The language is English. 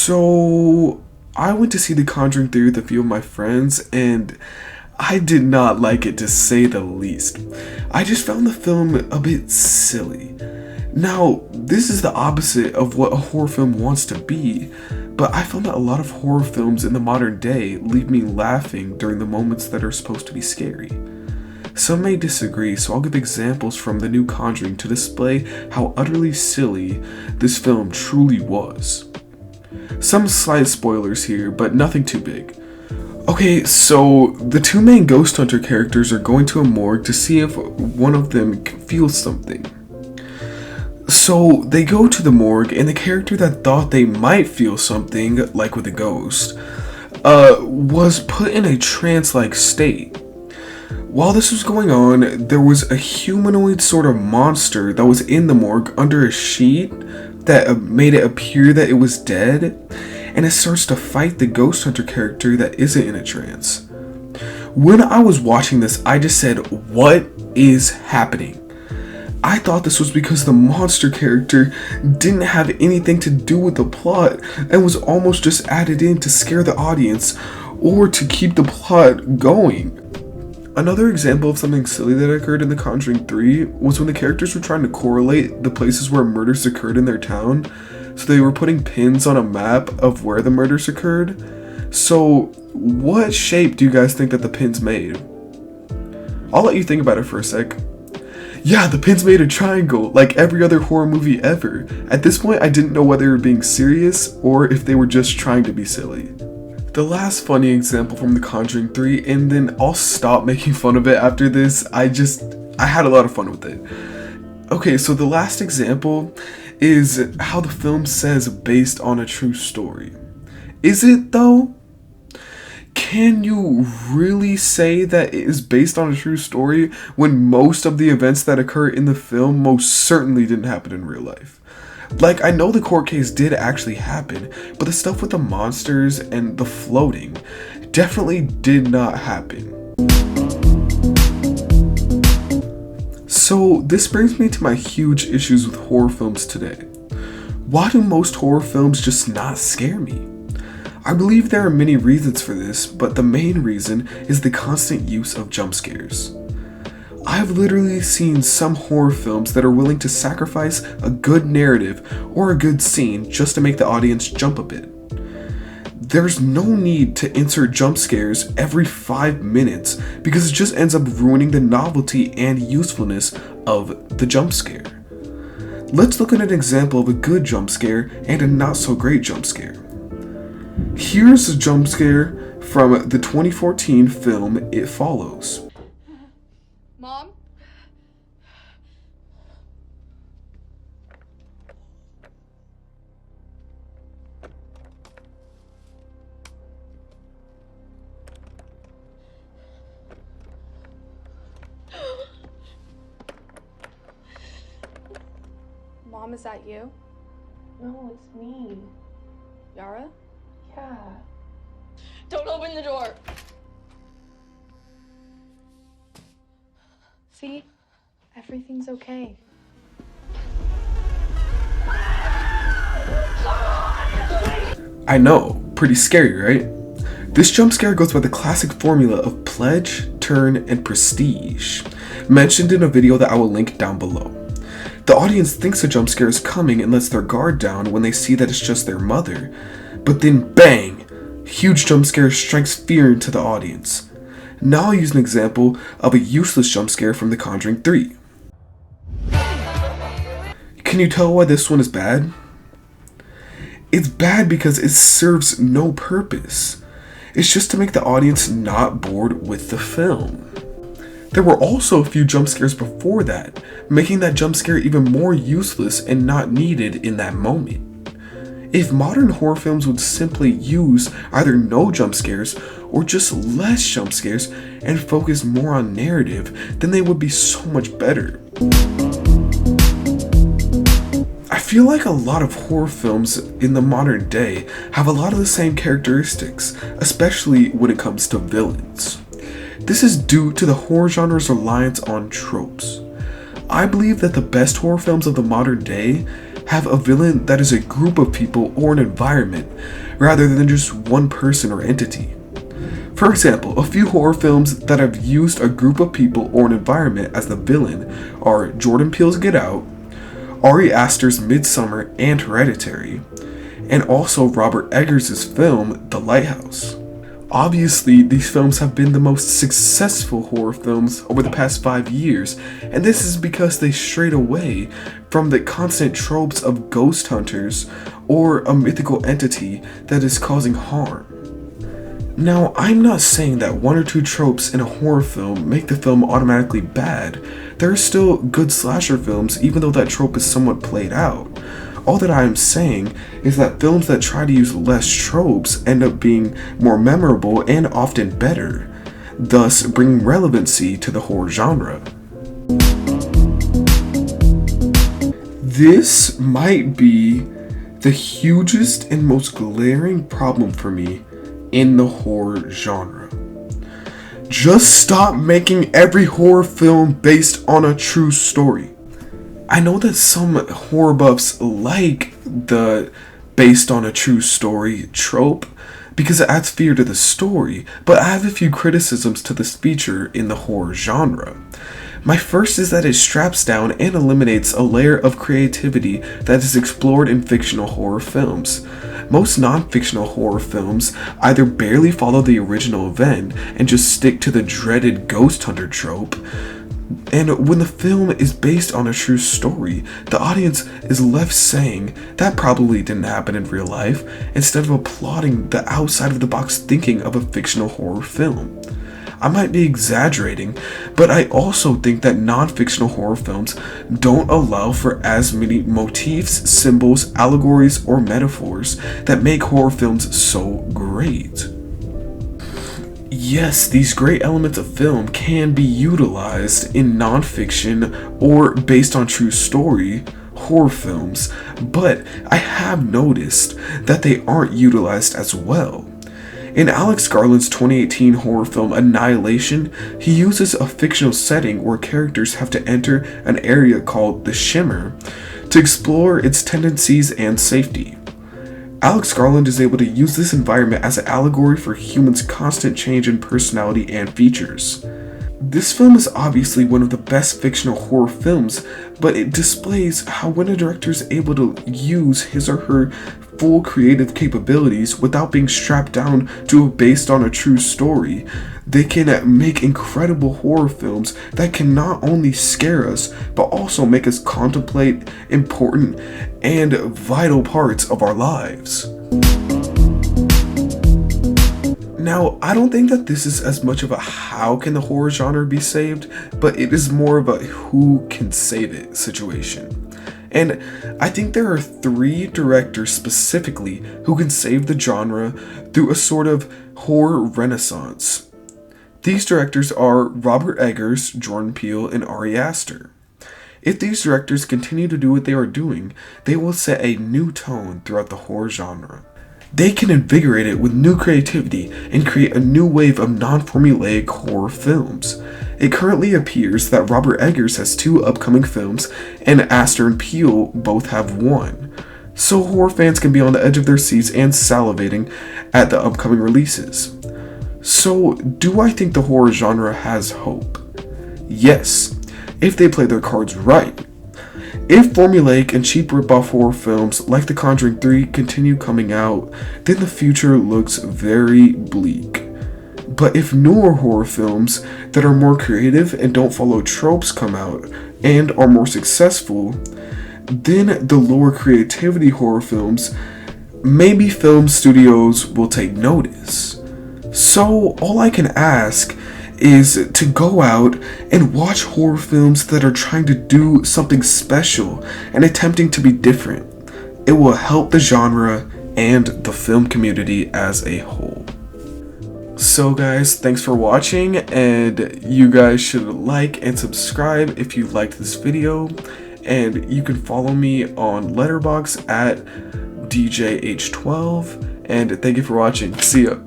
So, I went to see The Conjuring 3 with a few of my friends, and I did not like it, to say the least. I just found the film a bit silly. Now, this is the opposite of what a horror film wants to be, but I found that a lot of horror films in the modern day leave me laughing during the moments that are supposed to be scary. Some may disagree, so I'll give examples from the new Conjuring to display how utterly silly this film truly was. Some slight spoilers here, but nothing too big. Okay, so the two main ghost hunter characters are going to a morgue to see if one of them feels something. So they go to the morgue, and the character that thought they might feel something, like with a ghost, was put in a trance-like state. While this was going on, there was a humanoid sort of monster that was in the morgue under a sheet that made it appear that it was dead, and it starts to fight the ghost hunter character that isn't in a trance. When I was watching this, I just said, what is happening? I thought this was because the monster character didn't have anything to do with the plot and was almost just added in to scare the audience or to keep the plot going. Another example of something silly that occurred in The Conjuring 3 was when the characters were trying to correlate the places where murders occurred in their town. So they were putting pins on a map of where the murders occurred. So what shape do you guys think that the pins made? I'll let you think about it for a sec. Yeah, the pins made a triangle, like every other horror movie ever. At this point, I didn't know whether they were being serious or if they were just trying to be silly. The last funny example from The Conjuring 3, and then I'll stop making fun of it after this, I had a lot of fun with it. Okay, so the last example is how the film says based on a true story. Is it though? Can you really say that it is based on a true story when most of the events that occur in the film most certainly didn't happen in real life? Like, I know the court case did actually happen, but the stuff with the monsters and the floating definitely did not happen. So this brings me to my huge issues with horror films today. Why do most horror films just not scare me? I believe there are many reasons for this, but the main reason is the constant use of jump scares. I've literally seen some horror films that are willing to sacrifice a good narrative or a good scene just to make the audience jump a bit. There's no need to insert jump scares every 5 minutes because it just ends up ruining the novelty and usefulness of the jump scare. Let's look at an example of a good jump scare and a not so great jump scare. Here's a jump scare from the 2014 film It Follows. Mom? Mom, is that you? No, it's me. Yara? Yeah. Don't open the door! See? Everything's okay. I know, pretty scary, right? This jump scare goes by the classic formula of pledge, turn, and prestige, mentioned in a video that I will link down below. The audience thinks a jump scare is coming and lets their guard down when they see that it's just their mother, but then bang! Huge jump scare strikes fear into the audience. Now I'll use an example of a useless jump scare from The Conjuring 3. Can you tell why this one is bad? It's bad because it serves no purpose. It's just to make the audience not bored with the film. There were also a few jump scares before that, making that jump scare even more useless and not needed in that moment. If modern horror films would simply use either no jump scares or just less jump scares and focus more on narrative, then they would be so much better. I feel like a lot of horror films in the modern day have a lot of the same characteristics, especially when it comes to villains. This is due to the horror genre's reliance on tropes. I believe that the best horror films of the modern day have a villain that is a group of people or an environment, rather than just one person or entity. For example, a few horror films that have used a group of people or an environment as the villain are Jordan Peele's Get Out, Ari Aster's Midsummer and Hereditary, and also Robert Eggers' film The Lighthouse. Obviously, these films have been the most successful horror films over the past 5 years, and this is because they strayed away from the constant tropes of ghost hunters or a mythical entity that is causing harm. Now, I'm not saying that one or two tropes in a horror film make the film automatically bad. There are still good slasher films even though that trope is somewhat played out. All that I am saying is that films that try to use less tropes end up being more memorable and often better, thus bringing relevancy to the horror genre. This might be the hugest and most glaring problem for me in the horror genre. Just stop making every horror film based on a true story. I know that some horror buffs like the based on a true story trope because it adds fear to the story, but I have a few criticisms to this feature in the horror genre. My first is that it straps down and eliminates a layer of creativity that is explored in fictional horror films. Most non-fictional horror films either barely follow the original event and just stick to the dreaded ghost hunter trope, and when the film is based on a true story, the audience is left saying that probably didn't happen in real life instead of applauding the outside of the box thinking of a fictional horror film. I might be exaggerating, but I also think that non-fictional horror films don't allow for as many motifs, symbols, allegories, or metaphors that make horror films so great. Yes, these great elements of film can be utilized in non-fiction or based on true story horror films, but I have noticed that they aren't utilized as well. In Alex Garland's 2018 horror film Annihilation, he uses a fictional setting where characters have to enter an area called the Shimmer to explore its tendencies and safety. Alex Garland is able to use this environment as an allegory for humans' constant change in personality and features. This film is obviously one of the best fictional horror films, but it displays how when a director is able to use his or her full creative capabilities without being strapped down to based on a true story, they can make incredible horror films that can not only scare us, but also make us contemplate important and vital parts of our lives. Now, I don't think that this is as much of a how can the horror genre be saved, but it is more of a who can save it situation. And I think there are 3 directors specifically who can save the genre through a sort of horror renaissance. These directors are Robert Eggers, Jordan Peele, and Ari Aster. If these directors continue to do what they are doing, they will set a new tone throughout the horror genre. They can invigorate it with new creativity and create a new wave of non-formulaic horror films. It currently appears that Robert Eggers has 2 upcoming films, and Aster and Peele both have 1. So horror fans can be on the edge of their seats and salivating at the upcoming releases. So, do I think the horror genre has hope? Yes, if they play their cards right. If formulaic and cheap rip-off horror films like The Conjuring 3 continue coming out, then the future looks very bleak. But if newer horror films that are more creative and don't follow tropes come out and are more successful, then the lower creativity horror films, maybe film studios will take notice. So all I can ask is to go out and watch horror films that are trying to do something special and attempting to be different. It will help the genre and the film community as a whole. So guys, thanks for watching, and you guys should like and subscribe if you liked this video, and you can follow me on Letterboxd at DJH12, and thank you for watching. See ya.